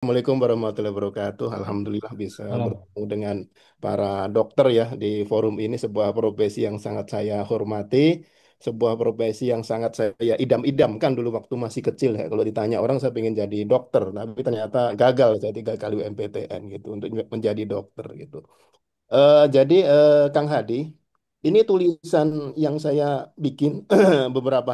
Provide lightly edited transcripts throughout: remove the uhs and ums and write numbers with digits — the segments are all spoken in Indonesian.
Assalamualaikum warahmatullahi wabarakatuh. Alhamdulillah bisa Halo. bertemu dengan para dokter ya di forum ini, sebuah profesi yang sangat saya hormati, sebuah profesi yang sangat saya idam-idamkan dulu waktu masih kecil ya. Kalau ditanya orang saya pengen jadi dokter, tapi ternyata gagal, saya 3 kali UMPTN gitu untuk menjadi dokter gitu. Kang Hadi, ini tulisan yang saya bikin beberapa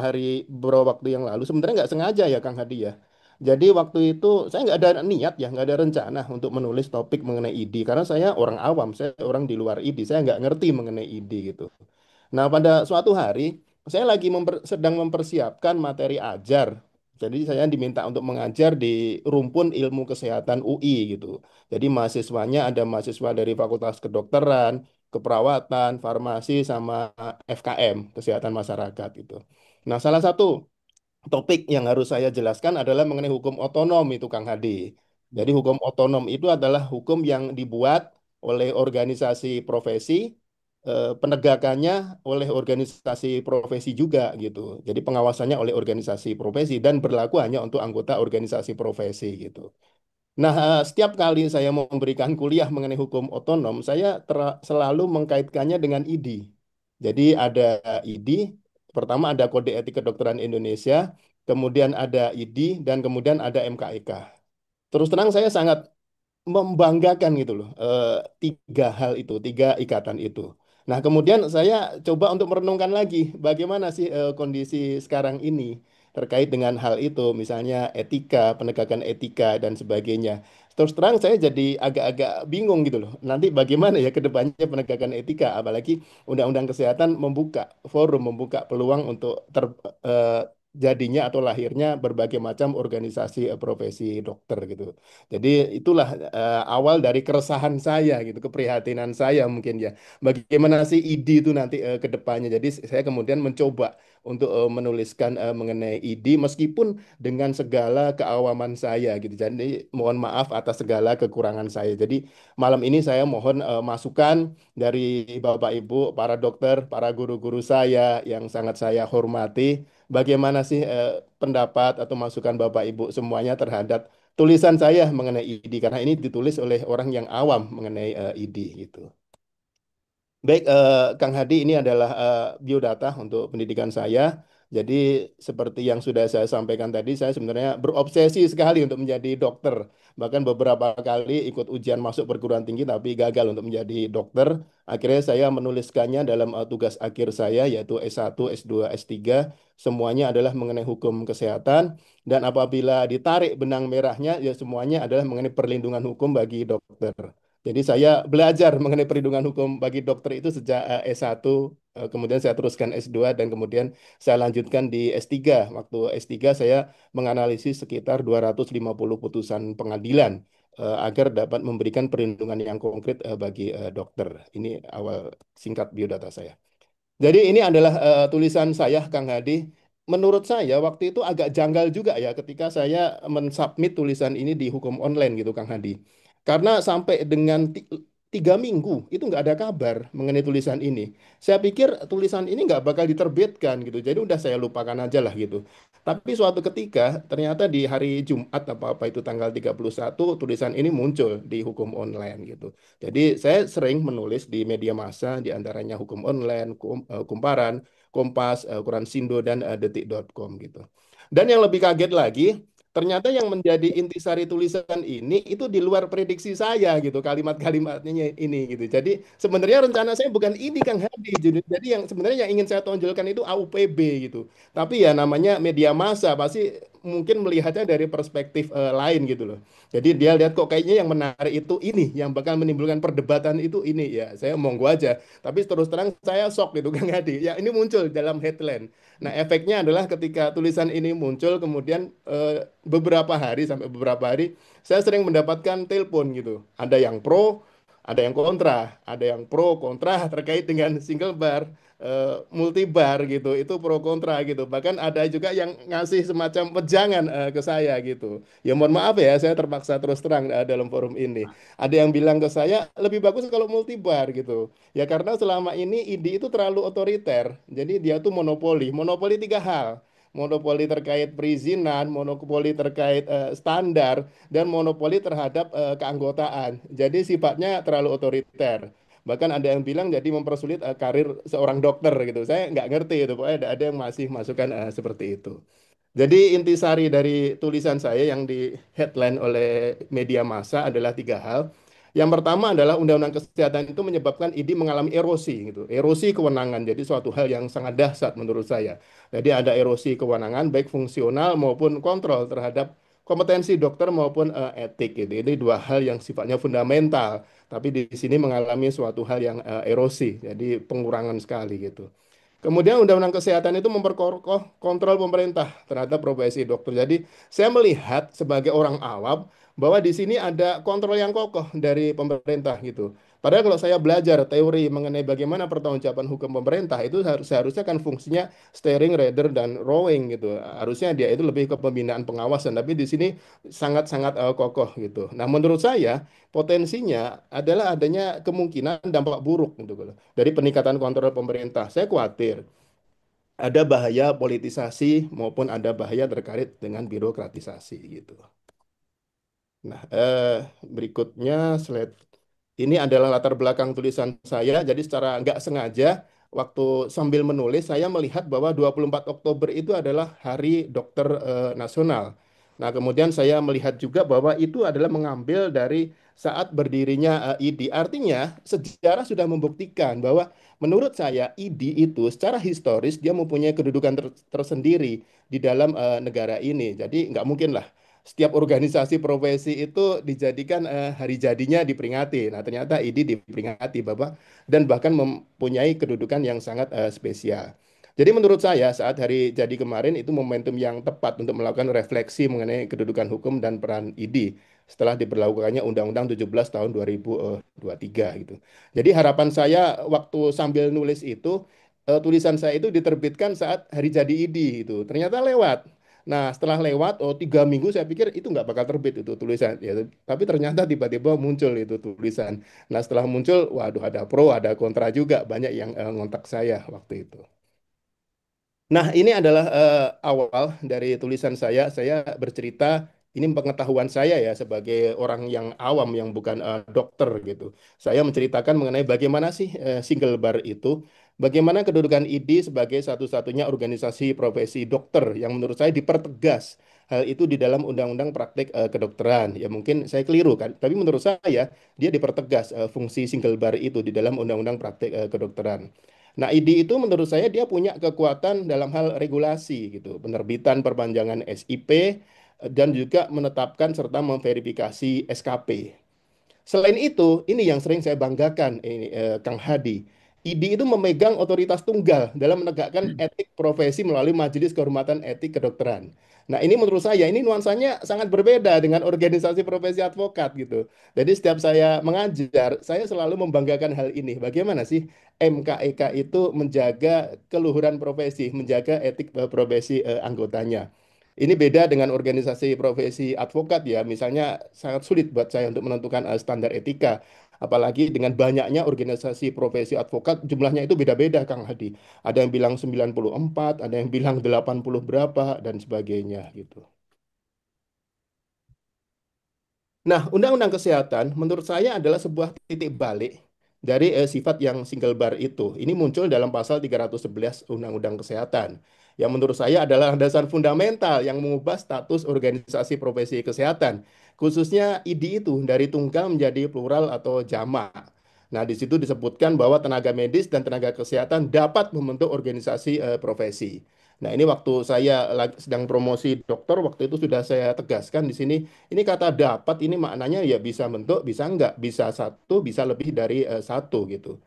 waktu yang lalu, sebenarnya nggak sengaja ya Kang Hadi ya. Jadi waktu itu saya nggak ada niat ya, nggak ada rencana untuk menulis topik mengenai ID, karena saya orang awam, saya orang di luar ID, saya nggak ngerti mengenai ID gitu. Nah, pada suatu hari saya lagi sedang mempersiapkan materi ajar. Jadi saya diminta untuk mengajar di rumpun ilmu kesehatan UI gitu. Jadi mahasiswanya ada mahasiswa dari Fakultas Kedokteran, Keperawatan, Farmasi, sama FKM, Kesehatan Masyarakat gitu. Nah, salah satu topik yang harus saya jelaskan adalah mengenai hukum otonom itu Kang Hadi. Jadi hukum otonom itu adalah hukum yang dibuat oleh organisasi profesi, penegakannya oleh organisasi profesi juga gitu. Jadi pengawasannya oleh organisasi profesi dan berlaku hanya untuk anggota organisasi profesi gitu. Nah, setiap kali saya mau memberikan kuliah mengenai hukum otonom, saya selalu mengkaitkannya dengan ID. Jadi ada ID, pertama ada Kode Etik Kedokteran Indonesia, kemudian ada ID, dan kemudian ada MKEK. Terus terang saya sangat membanggakan gitu loh, 3 hal itu, 3 ikatan itu. Nah, kemudian saya coba untuk merenungkan lagi bagaimana sih kondisi sekarang ini terkait dengan hal itu, misalnya etika, penegakan etika dan sebagainya. Terus terang saya jadi agak-agak bingung gitu loh. Nanti bagaimana ya ke depannya penegakan etika, apalagi Undang-Undang Kesehatan membuka forum, membuka peluang untuk jadinya atau lahirnya berbagai macam organisasi profesi dokter gitu. Jadi itulah awal dari keresahan saya gitu, keprihatinan saya mungkin ya. Bagaimana sih ID itu nanti ke depannya. Jadi saya kemudian mencoba untuk menuliskan mengenai ID meskipun dengan segala keawaman saya gitu. Jadi mohon maaf atas segala kekurangan saya. Jadi malam ini saya mohon masukan dari Bapak Ibu, para dokter, para guru-guru saya yang sangat saya hormati. Bagaimana sih pendapat atau masukan Bapak Ibu semuanya terhadap tulisan saya mengenai ID, karena ini ditulis oleh orang yang awam mengenai ID gitu. Baik, Kang Hadi, ini adalah biodata untuk pendidikan saya. Jadi seperti yang sudah saya sampaikan tadi, saya sebenarnya berobsesi sekali untuk menjadi dokter. Bahkan beberapa kali ikut ujian masuk perguruan tinggi tapi gagal untuk menjadi dokter. Akhirnya saya menuliskannya dalam tugas akhir saya, yaitu S1, S2, S3. Semuanya adalah mengenai hukum kesehatan. Dan apabila ditarik benang merahnya, ya semuanya adalah mengenai perlindungan hukum bagi dokter. Jadi saya belajar mengenai perlindungan hukum bagi dokter itu sejak S1, kemudian saya teruskan S2, dan kemudian saya lanjutkan di S3. Waktu S3 saya menganalisis sekitar 250 putusan pengadilan agar dapat memberikan perlindungan yang konkret bagi dokter. Ini awal singkat biodata saya. Jadi ini adalah tulisan saya, Kang Hadi. Menurut saya waktu itu agak janggal juga ya ketika saya mensubmit tulisan ini di hukum online gitu, Kang Hadi. Karena sampai dengan 3 minggu itu nggak ada kabar mengenai tulisan ini. Saya pikir tulisan ini nggak bakal diterbitkan gitu. Jadi udah saya lupakan aja lah gitu. Tapi suatu ketika ternyata di hari Jumat apa-apa itu tanggal 31 tulisan ini muncul di hukum online gitu. Jadi saya sering menulis di media massa, di antaranya Hukum Online, Kumparan, Kompas, Sindo, dan Detik.com gitu. Dan yang lebih kaget lagi, ternyata yang menjadi intisari tulisan ini itu di luar prediksi saya gitu, kalimat-kalimatnya ini gitu. Jadi sebenarnya rencana saya bukan ini Kang Hadi. Jadi yang sebenarnya yang ingin saya tonjolkan itu AUPB gitu. Tapi ya namanya media massa pasti mungkin melihatnya dari perspektif lain gitu loh. Jadi dia lihat kok kayaknya yang menarik itu ini, yang bakal menimbulkan perdebatan itu ini. Ya, saya monggo aja. Tapi terus terang saya shock gitu Kang Hadi. Ya, ini muncul dalam headline. Nah, efeknya adalah ketika tulisan ini muncul, kemudian beberapa hari sampai beberapa hari, saya sering mendapatkan telepon gitu. Ada yang pro, ada yang kontra, ada yang pro kontra terkait dengan single bar, multi bar gitu. Itu pro kontra gitu. Bahkan ada juga yang ngasih semacam wejangan ke saya gitu. Ya mohon maaf ya, saya terpaksa terus terang dalam forum ini. Ada yang bilang ke saya lebih bagus kalau multi bar gitu. Ya karena selama ini ID itu terlalu otoriter. Jadi dia tuh monopoli. Monopoli 3 hal. monopoli terkait perizinan, monopoli terkait standar, dan monopoli terhadap keanggotaan. Jadi sifatnya terlalu otoriter. Bahkan ada yang bilang jadi mempersulit karir seorang dokter gitu. Saya nggak ngerti itu, pokoknya ada yang masih masukkan seperti itu. Jadi intisari dari tulisan saya yang di headline oleh media massa adalah tiga hal. Yang pertama adalah Undang-Undang Kesehatan itu menyebabkan ID mengalami erosi gitu. Erosi kewenangan. Jadi suatu hal yang sangat dahsyat menurut saya. Jadi ada erosi kewenangan baik fungsional maupun kontrol terhadap kompetensi dokter maupun etik gitu. Ini dua hal yang sifatnya fundamental, tapi di sini mengalami suatu hal yang erosi. Jadi pengurangan sekali gitu. Kemudian Undang-Undang Kesehatan itu memperkokoh kontrol pemerintah terhadap profesi dokter. Jadi saya melihat sebagai orang awam bahwa di sini ada kontrol yang kokoh dari pemerintah gitu. Padahal kalau saya belajar teori mengenai bagaimana pertanggungjawaban hukum pemerintah itu seharusnya kan fungsinya steering, rather dan rowing gitu. Harusnya dia itu lebih ke pembinaan pengawasan, tapi di sini sangat-sangat kokoh gitu. Nah, menurut saya potensinya adalah adanya kemungkinan dampak buruk gitu dari peningkatan kontrol pemerintah. Saya khawatir ada bahaya politisasi maupun ada bahaya terkait dengan birokratisasi gitu. Nah, berikutnya slide ini adalah latar belakang tulisan saya. Jadi secara nggak sengaja, waktu sambil menulis, saya melihat bahwa 24 Oktober itu adalah Hari Dokter Nasional. Nah, kemudian saya melihat juga bahwa itu adalah mengambil dari saat berdirinya ID. Artinya, sejarah sudah membuktikan bahwa menurut saya ID itu secara historis dia mempunyai kedudukan tersendiri di dalam negara ini. Jadi nggak mungkin lah setiap organisasi profesi itu dijadikan hari jadinya diperingati. Nah, ternyata ID diperingati Bapak dan bahkan mempunyai kedudukan yang sangat spesial. Jadi menurut saya saat hari jadi kemarin itu momentum yang tepat untuk melakukan refleksi mengenai kedudukan hukum dan peran ID setelah diberlakukannya Undang-Undang 17 tahun 2023 gitu. Jadi harapan saya waktu sambil nulis itu tulisan saya itu diterbitkan saat hari jadi ID itu. Ternyata lewat. Nah, setelah lewat, 3 minggu saya pikir itu nggak bakal terbit itu tulisan. Ya, tapi ternyata tiba-tiba muncul itu tulisan. Nah, setelah muncul, waduh ada pro, ada kontra juga. Banyak yang ngontak saya waktu itu. Nah, ini adalah awal dari tulisan saya. Saya bercerita, ini pengetahuan saya ya sebagai orang yang awam yang bukan dokter gitu. Saya menceritakan mengenai bagaimana sih single bar itu, bagaimana kedudukan ID sebagai satu-satunya organisasi profesi dokter yang menurut saya dipertegas. Hal itu di dalam Undang-Undang Praktik Kedokteran. Ya mungkin saya keliru kan, tapi menurut saya dia dipertegas fungsi single bar itu di dalam Undang-Undang Praktik Kedokteran. Nah, ID itu menurut saya dia punya kekuatan dalam hal regulasi gitu, penerbitan perpanjangan SIP dan juga menetapkan serta memverifikasi SKP. Selain itu, ini yang sering saya banggakan, ini, Kang Hadi. ID itu memegang otoritas tunggal dalam menegakkan etik profesi melalui Majelis Kehormatan Etik Kedokteran. Nah, ini menurut saya ini nuansanya sangat berbeda dengan organisasi profesi advokat gitu. Jadi setiap saya mengajar, saya selalu membanggakan hal ini. Bagaimana sih MKEK itu menjaga keluhuran profesi, menjaga etik profesi anggotanya. Ini beda dengan organisasi profesi advokat ya. Misalnya sangat sulit buat saya untuk menentukan standar etika. Apalagi dengan banyaknya organisasi profesi advokat, jumlahnya itu beda-beda, Kang Hadi. Ada yang bilang 94, ada yang bilang 80 berapa, dan sebagainya gitu. Nah, Undang-Undang Kesehatan menurut saya adalah sebuah titik balik dari sifat yang single bar itu. Ini muncul dalam pasal 311 Undang-Undang Kesehatan. Yang menurut saya adalah landasan fundamental yang mengubah status organisasi profesi kesehatan. Khususnya ID itu dari tunggal menjadi plural atau jamak. Nah, di situ disebutkan bahwa tenaga medis dan tenaga kesehatan dapat membentuk organisasi profesi. Nah, ini waktu saya sedang promosi dokter, waktu itu sudah saya tegaskan di sini ini kata dapat ini maknanya ya bisa bentuk, bisa enggak, bisa satu, bisa lebih dari satu gitu.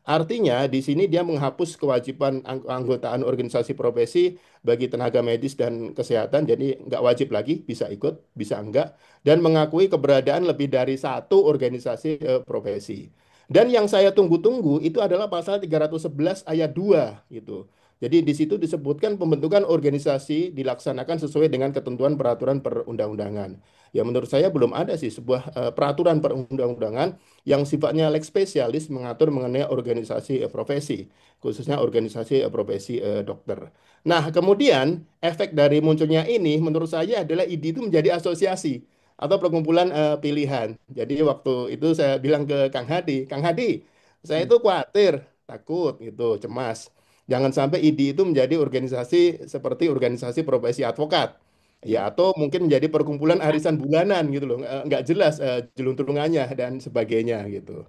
Artinya di sini dia menghapus kewajiban anggotaan organisasi profesi bagi tenaga medis dan kesehatan, jadi enggak wajib lagi, bisa ikut, bisa enggak, dan mengakui keberadaan lebih dari satu organisasi profesi. Dan yang saya tunggu-tunggu itu adalah pasal 311 ayat 2 gitu. Jadi di situ disebutkan pembentukan organisasi dilaksanakan sesuai dengan ketentuan peraturan perundang-undangan. Ya menurut saya belum ada sih sebuah peraturan perundang-undangan yang sifatnya lex spesialis mengatur mengenai organisasi profesi, khususnya organisasi profesi dokter. Nah, kemudian efek dari munculnya ini menurut saya adalah ID itu menjadi asosiasi atau perkumpulan pilihan. Jadi waktu itu saya bilang ke Kang Hadi, saya Hmm. itu khawatir, takut gitu, cemas. Jangan sampai ID itu menjadi organisasi seperti organisasi profesi advokat. Ya, Ya. atau mungkin menjadi perkumpulan arisan bulanan gitu loh, nggak jelas jelunturungannya dan sebagainya gitu.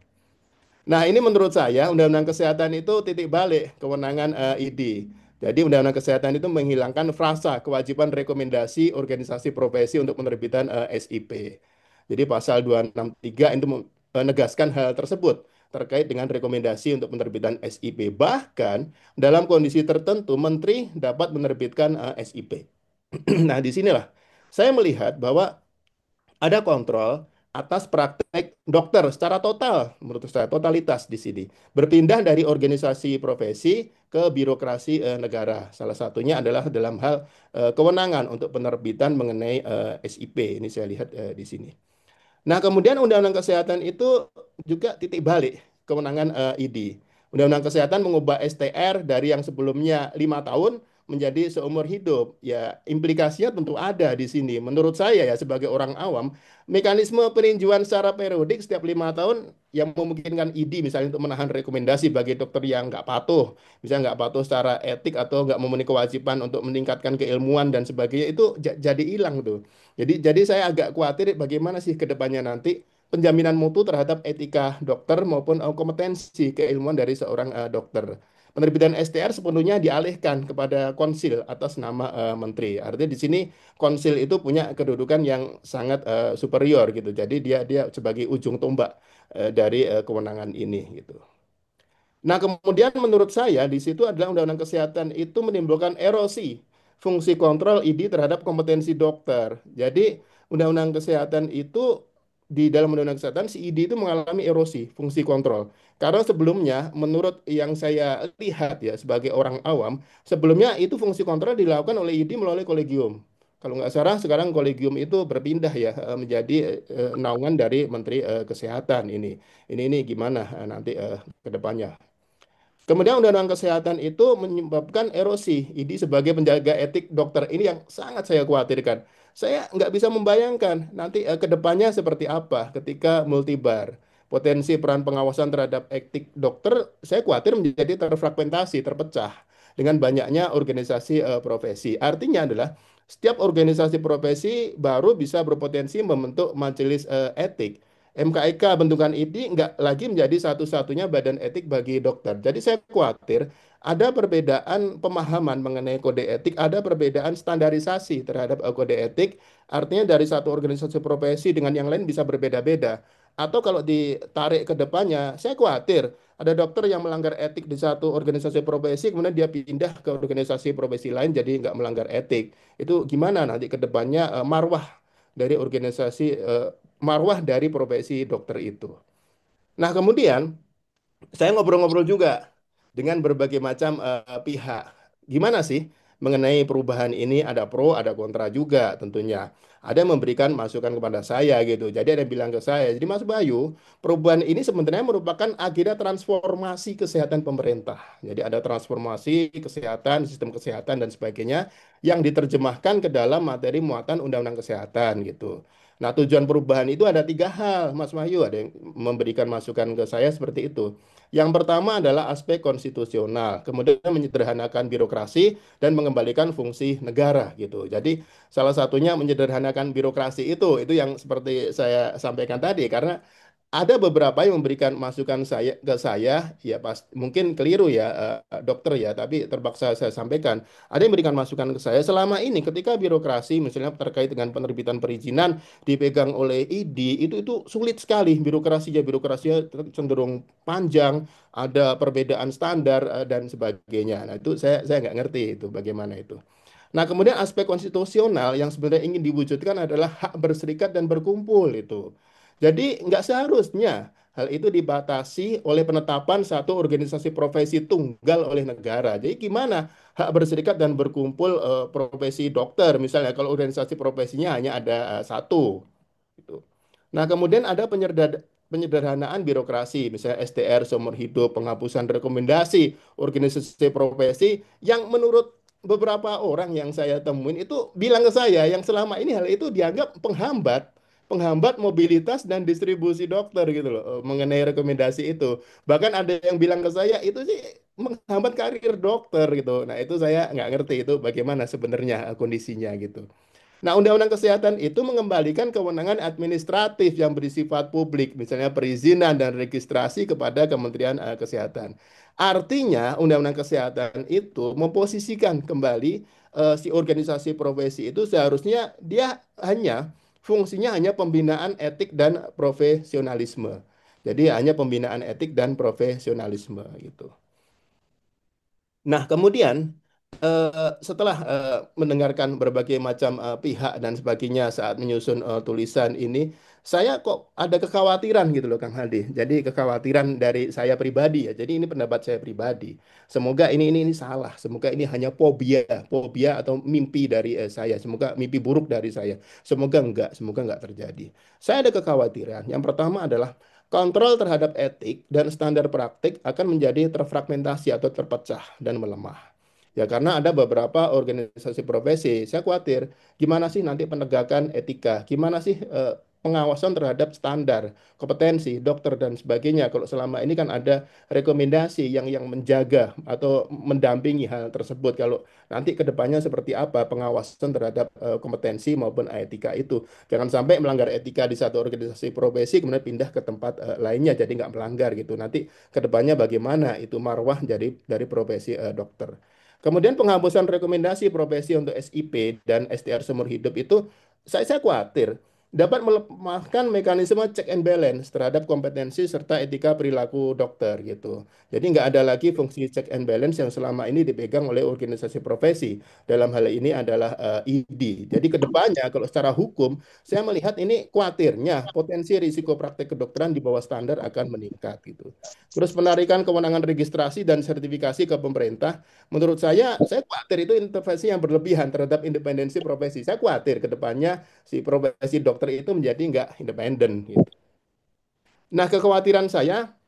Nah, ini menurut saya Undang-Undang Kesehatan itu titik balik kewenangan ID. Jadi Undang-Undang Kesehatan itu menghilangkan frasa kewajiban rekomendasi organisasi profesi untuk penerbitan SIP. Jadi pasal 263 itu menegaskan hal tersebut terkait dengan rekomendasi untuk penerbitan SIP. Bahkan dalam kondisi tertentu Menteri dapat menerbitkan SIP. Nah, disinilah saya melihat bahwa ada kontrol atas praktek dokter secara total, menurut saya totalitas di sini. Berpindah dari organisasi profesi ke birokrasi negara. Salah satunya adalah dalam hal kewenangan untuk penerbitan mengenai SIP. Ini saya lihat di sini. Nah, kemudian Undang-Undang Kesehatan itu juga titik balik kewenangan ID. Undang-Undang Kesehatan mengubah STR dari yang sebelumnya 5 tahun menjadi seumur hidup. Ya, implikasinya tentu ada di sini. Menurut saya ya sebagai orang awam, mekanisme peninjauan secara periodik setiap 5 tahun yang memungkinkan ID misalnya untuk menahan rekomendasi bagi dokter yang nggak patuh, misalnya nggak patuh secara etik atau nggak memenuhi kewajiban untuk meningkatkan keilmuan dan sebagainya itu jadi hilang tuh. Jadi saya agak khawatir bagaimana sih ke depannya nanti penjaminan mutu terhadap etika dokter maupun kompetensi keilmuan dari seorang dokter. Penerbitan STR sepenuhnya dialihkan kepada konsil atas nama menteri. Artinya di sini konsil itu punya kedudukan yang sangat superior gitu. Jadi dia dia sebagai ujung tombak dari kewenangan ini gitu. Nah, kemudian menurut saya di situ adalah Undang-Undang Kesehatan itu menimbulkan erosi fungsi kontrol ID terhadap kompetensi dokter. Jadi, Undang-Undang Kesehatan itu di dalam Undang-Undang Kesehatan si ID itu mengalami erosi fungsi kontrol. Karena sebelumnya menurut yang saya lihat ya sebagai orang awam, sebelumnya itu fungsi kontrol dilakukan oleh ID melalui kolegium. Kalau nggak salah sekarang kolegium itu berpindah ya menjadi naungan dari Menteri Kesehatan ini. Ini gimana nanti ke depannya. Kemudian Undang-Undang Kesehatan itu menyebabkan erosi. ID sebagai penjaga etik dokter ini yang sangat saya khawatirkan. Saya nggak bisa membayangkan nanti ke depannya seperti apa ketika multibar. Potensi peran pengawasan terhadap etik dokter, saya khawatir menjadi terfragmentasi, terpecah dengan banyaknya organisasi profesi. Artinya adalah setiap organisasi profesi baru bisa berpotensi membentuk majelis etik. MKIK bentukan ID nggak lagi menjadi satu-satunya badan etik bagi dokter. Jadi saya khawatir ada perbedaan pemahaman mengenai kode etik, ada perbedaan standarisasi terhadap kode etik. Artinya dari satu organisasi profesi dengan yang lain bisa berbeda-beda. Atau kalau ditarik ke depannya, saya khawatir ada dokter yang melanggar etik di satu organisasi profesi, kemudian dia pindah ke organisasi profesi lain jadi nggak melanggar etik. Itu gimana nanti ke depannya marwah dari organisasi marwah dari profesi dokter itu. Nah, kemudian saya ngobrol-ngobrol juga dengan berbagai macam pihak. Gimana sih mengenai perubahan ini? Ada pro, ada kontra juga tentunya. Ada yang memberikan masukan kepada saya gitu. Jadi ada yang bilang ke saya, jadi Mas Bayu, perubahan ini sebenarnya merupakan agenda transformasi kesehatan pemerintah. Jadi ada transformasi kesehatan, sistem kesehatan dan sebagainya yang diterjemahkan ke dalam materi muatan Undang-Undang Kesehatan gitu. Nah, tujuan perubahan itu ada 3 hal, Mas Wahyu. Ada yang memberikan masukan ke saya seperti itu. Yang pertama adalah aspek konstitusional, kemudian menyederhanakan birokrasi dan mengembalikan fungsi negara gitu. Jadi salah satunya menyederhanakan birokrasi itu yang seperti saya sampaikan tadi karena ada beberapa yang memberikan masukan saya ya pas mungkin keliru ya dokter ya tapi terpaksa saya sampaikan ada yang memberikan masukan ke saya selama ini ketika birokrasi misalnya terkait dengan penerbitan perizinan dipegang oleh ID itu sulit sekali birokrasinya cenderung panjang ada perbedaan standar dan sebagainya. Nah itu saya nggak ngerti itu bagaimana itu. Nah, kemudian aspek konstitusional yang sebenarnya ingin diwujudkan adalah hak berserikat dan berkumpul itu. Jadi nggak seharusnya hal itu dibatasi oleh penetapan satu organisasi profesi tunggal oleh negara. Jadi gimana hak berserikat dan berkumpul profesi dokter misalnya kalau organisasi profesinya hanya ada satu. gitu. Nah, kemudian ada penyederhanaan birokrasi, misalnya STR seumur hidup, penghapusan rekomendasi organisasi profesi yang menurut beberapa orang yang saya temuin itu bilang ke saya yang selama ini hal itu dianggap penghambat mobilitas dan distribusi dokter gitu loh, mengenai rekomendasi itu. Bahkan ada yang bilang ke saya itu sih menghambat karir dokter gitu. Nah, itu saya nggak ngerti itu bagaimana sebenarnya kondisinya gitu. Nah, Undang-Undang Kesehatan itu mengembalikan kewenangan administratif yang bersifat publik, misalnya perizinan dan registrasi kepada Kementerian Kesehatan. Artinya, Undang-Undang Kesehatan itu memposisikan kembali si organisasi profesi itu seharusnya dia fungsinya hanya pembinaan etik dan profesionalisme. Jadi hanya pembinaan etik dan profesionalisme gitu. Nah, kemudian setelah mendengarkan berbagai macam pihak dan sebagainya saat menyusun tulisan ini, saya kok ada kekhawatiran gitu loh Kang Hadi. Jadi kekhawatiran dari saya pribadi ya. Jadi ini pendapat saya pribadi. Semoga ini salah. Semoga ini hanya fobia atau mimpi dari saya. Semoga mimpi buruk dari saya. Semoga enggak terjadi. Saya ada kekhawatiran. Yang pertama adalah kontrol terhadap etik dan standar praktik akan menjadi terfragmentasi atau terpecah dan melemah. Ya karena ada beberapa organisasi profesi, saya khawatir gimana sih nanti penegakan etika, gimana sih pengawasan terhadap standar, kompetensi, dokter dan sebagainya. Kalau selama ini kan ada rekomendasi yang menjaga atau mendampingi hal tersebut. Kalau nanti ke depannya seperti apa pengawasan terhadap kompetensi maupun etika itu. Jangan sampai melanggar etika di satu organisasi profesi kemudian pindah ke tempat lainnya jadi nggak melanggar gitu. Nanti ke depannya bagaimana itu marwah dari profesi dokter. Kemudian penghapusan rekomendasi profesi untuk SIP dan STR seumur hidup itu saya khawatir dapat melemahkan mekanisme check and balance terhadap kompetensi serta etika perilaku dokter gitu. Jadi nggak ada lagi fungsi check and balance yang selama ini dipegang oleh organisasi profesi. Dalam hal ini adalah ID. Jadi kedepannya kalau secara hukum saya melihat ini khawatirnya potensi risiko praktek kedokteran di bawah standar akan meningkat gitu. Terus penarikan kewenangan registrasi dan sertifikasi ke pemerintah, menurut saya khawatir itu intervensi yang berlebihan terhadap independensi profesi. Saya khawatir ke depannya si profesi dokter itu menjadi nggak independen gitu. Nah, kekhawatiran saya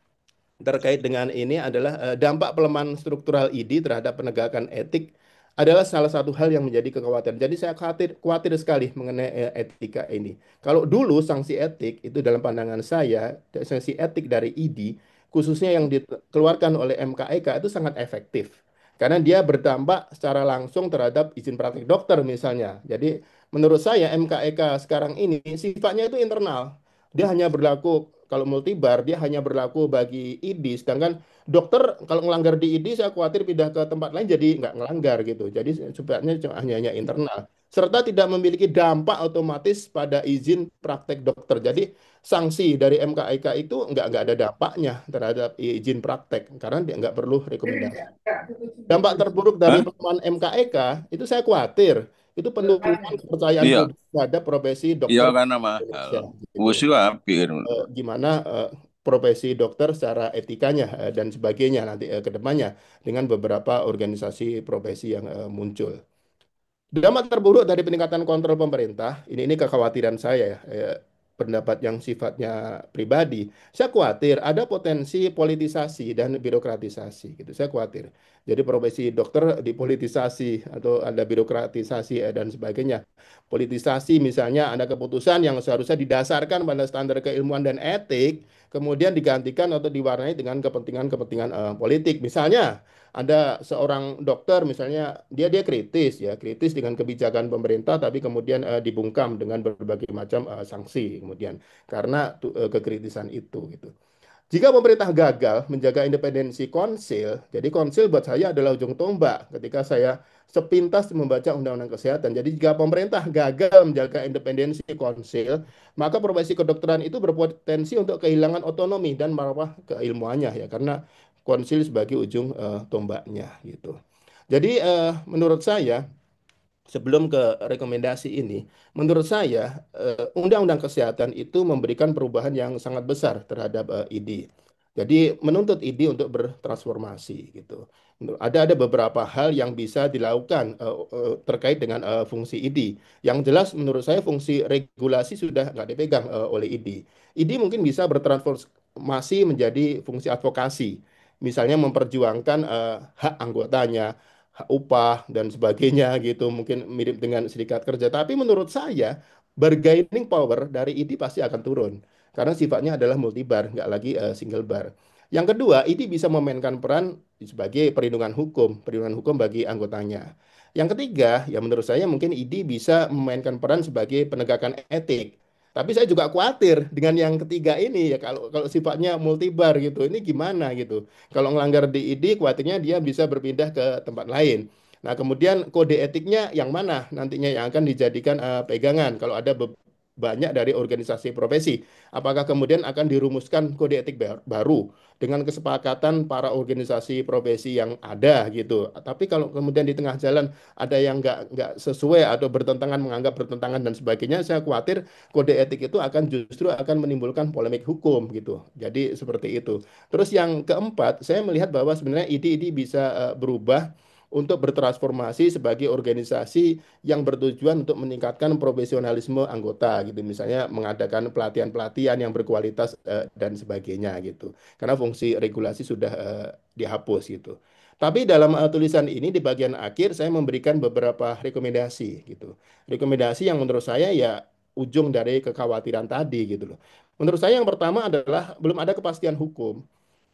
terkait dengan ini adalah dampak pelemahan struktural ID terhadap penegakan etik adalah salah satu hal yang menjadi kekhawatiran. Jadi saya khawatir sekali mengenai etika ini. Kalau dulu sanksi etik itu dalam pandangan saya, sanksi etik dari ID, khususnya yang dikeluarkan oleh MKEK itu sangat efektif. Karena dia berdampak secara langsung terhadap izin praktik dokter misalnya. Jadi menurut saya MKEK sekarang ini sifatnya itu internal. Dia hanya berlaku kalau multibar dia hanya berlaku bagi ID, sedangkan dokter kalau ngelanggar di ID saya khawatir pindah ke tempat lain jadi nggak ngelanggar gitu. Jadi sebenarnya hanya internal. Serta tidak memiliki dampak otomatis pada izin praktek dokter. Jadi sanksi dari MKIK itu nggak ada dampaknya terhadap izin praktek karena dia nggak perlu rekomendasi. Dampak terburuk dari Hah? pelemahan MKEK itu saya khawatir itu penurunan kepercayaan Iya, publik terhadap profesi iya dokter karena di mahal. Indonesia gitu. Wushu hampir. Gimana profesi dokter secara etikanya dan sebagainya nanti ke depannya dengan beberapa organisasi profesi yang muncul. Dampak terburuk dari peningkatan kontrol pemerintah, ini kekhawatiran saya ya, pendapat yang sifatnya pribadi. Saya khawatir ada potensi politisasi dan birokratisasi gitu. Saya khawatir. Jadi profesi dokter dipolitisasi atau ada birokratisasi dan sebagainya. Politisasi misalnya ada keputusan yang seharusnya didasarkan pada standar keilmuan dan etik, kemudian digantikan atau diwarnai dengan kepentingan-kepentingan politik. Misalnya ada seorang dokter misalnya dia kritis ya kritis dengan kebijakan pemerintah tapi kemudian dibungkam dengan berbagai macam sanksi kemudian karena kekritisan itu gitu. Jika pemerintah gagal menjaga independensi konsil, jadi konsil buat saya adalah ujung tombak ketika saya sepintas membaca Undang-Undang Kesehatan. Jadi jika pemerintah gagal menjaga independensi konsil, maka profesi kedokteran itu berpotensi untuk kehilangan otonomi dan marwah keilmuannya ya karena konsil sebagai ujung tombaknya gitu. Jadi menurut saya sebelum ke rekomendasi ini, menurut saya Undang-Undang Kesehatan itu memberikan perubahan yang sangat besar terhadap ID. Jadi menuntut ID untuk bertransformasi gitu. Ada beberapa hal yang bisa dilakukan terkait dengan fungsi ID. Yang jelas menurut saya fungsi regulasi sudah nggak dipegang oleh ID. ID mungkin bisa bertransformasi menjadi fungsi advokasi. Misalnya memperjuangkan hak anggotanya, hak upah dan sebagainya gitu. Mungkin mirip dengan serikat kerja. Tapi menurut saya bargaining power dari ID pasti akan turun karena sifatnya adalah multibar, nggak lagi single bar. Yang kedua, ini bisa memainkan peran sebagai perlindungan hukum bagi anggotanya. Yang ketiga, ya menurut saya mungkin ID bisa memainkan peran sebagai penegakan etik. Tapi saya juga khawatir dengan yang ketiga ini ya kalau kalau sifatnya multibar gitu, ini gimana gitu. Kalau melanggar di ID, khawatirnya dia bisa berpindah ke tempat lain. Nah, kemudian kode etiknya yang mana nantinya yang akan dijadikan pegangan kalau ada banyak dari organisasi profesi. Apakah kemudian akan dirumuskan kode etik baru dengan kesepakatan para organisasi profesi yang ada gitu. Tapi kalau kemudian di tengah jalan ada yang nggak sesuai atau bertentangan menganggap bertentangan dan sebagainya, saya khawatir kode etik itu akan justru akan menimbulkan polemik hukum gitu. Jadi seperti itu. Terus yang keempat, saya melihat bahwa sebenarnya ID bisa berubah untuk bertransformasi sebagai organisasi yang bertujuan untuk meningkatkan profesionalisme anggota gitu. Misalnya mengadakan pelatihan-pelatihan yang berkualitas dan sebagainya gitu. Karena fungsi regulasi sudah dihapus gitu. Tapi dalam tulisan ini di bagian akhir saya memberikan beberapa rekomendasi gitu. Rekomendasi yang menurut saya ya ujung dari kekhawatiran tadi gitu loh. Menurut saya yang pertama adalah belum ada kepastian hukum.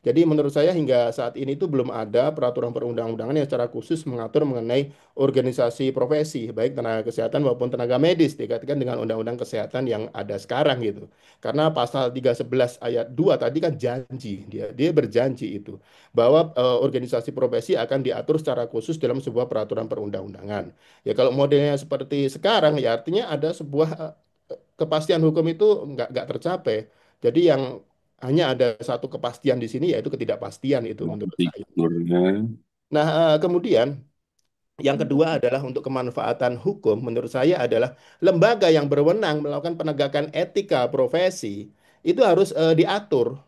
Jadi menurut saya hingga saat ini itu belum ada peraturan perundang-undangan yang secara khusus mengatur mengenai organisasi profesi, baik tenaga kesehatan maupun tenaga medis dikaitkan dengan undang-undang kesehatan yang ada sekarang gitu. Karena pasal 311 ayat 2 tadi kan janji, dia berjanji itu bahwa organisasi profesi akan diatur secara khusus dalam sebuah peraturan perundang-undangan. Ya kalau modelnya seperti sekarang ya artinya ada sebuah kepastian hukum itu nggak tercapai. Jadi yang hanya ada satu kepastian di sini yaitu ketidakpastian itu menurut saya. Fiturnya. Nah, kemudian yang kedua adalah untuk kemanfaatan hukum, menurut saya adalah lembaga yang berwenang melakukan penegakan etika profesi itu harus diatur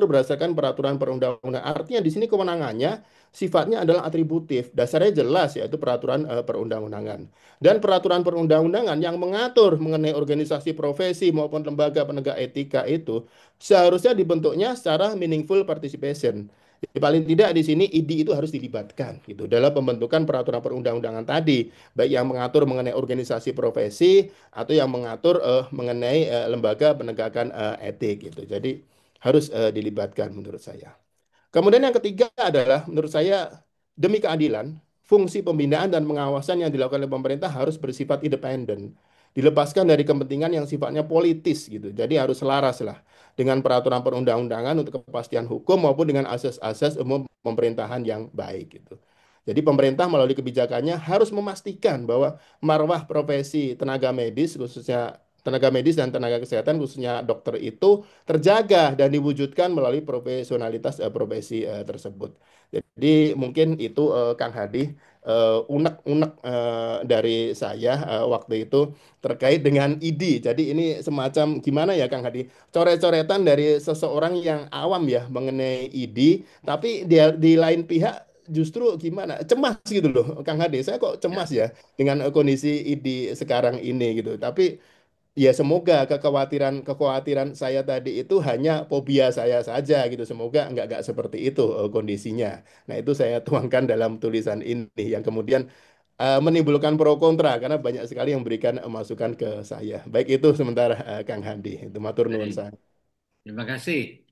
berdasarkan peraturan perundang-undangan. Artinya di sini kewenangannya sifatnya adalah atributif, dasarnya jelas yaitu peraturan perundang-undangan. Dan peraturan perundang-undangan yang mengatur mengenai organisasi profesi maupun lembaga penegak etika itu seharusnya dibentuknya secara meaningful participation. Jadi paling tidak di sini ID itu harus dilibatkan gitu dalam pembentukan peraturan perundang-undangan tadi, baik yang mengatur mengenai organisasi profesi atau yang mengatur mengenai lembaga penegakan etik gitu. Jadi harus dilibatkan menurut saya. Kemudian yang ketiga adalah menurut saya demi keadilan, fungsi pembinaan dan pengawasan yang dilakukan oleh pemerintah harus bersifat independen, dilepaskan dari kepentingan yang sifatnya politis gitu. Jadi harus selaras lah dengan peraturan perundang-undangan untuk kepastian hukum maupun dengan asas-asas umum pemerintahan yang baik gitu. Jadi pemerintah melalui kebijakannya harus memastikan bahwa marwah profesi tenaga medis khususnya tenaga medis dan tenaga kesehatan khususnya dokter itu terjaga dan diwujudkan melalui profesionalitas profesi tersebut. Jadi mungkin itu Kang Hadi unek-unek dari saya waktu itu terkait dengan ID. Jadi ini semacam gimana ya Kang Hadi? Coret-coretan dari seseorang yang awam ya mengenai ID, tapi di lain pihak justru gimana? Cemas gitu loh Kang Hadi. Saya kok cemas Ya. ya dengan kondisi ID sekarang ini gitu. Tapi ya semoga kekhawatiran saya tadi itu hanya fobia saya saja gitu. Semoga nggak seperti itu kondisinya. Nah itu saya tuangkan dalam tulisan ini yang kemudian menimbulkan pro kontra karena banyak sekali yang memberikan masukan ke saya. Baik itu sementara Kang Hadi. Itu matur nuwun Baik. saya. Terima kasih.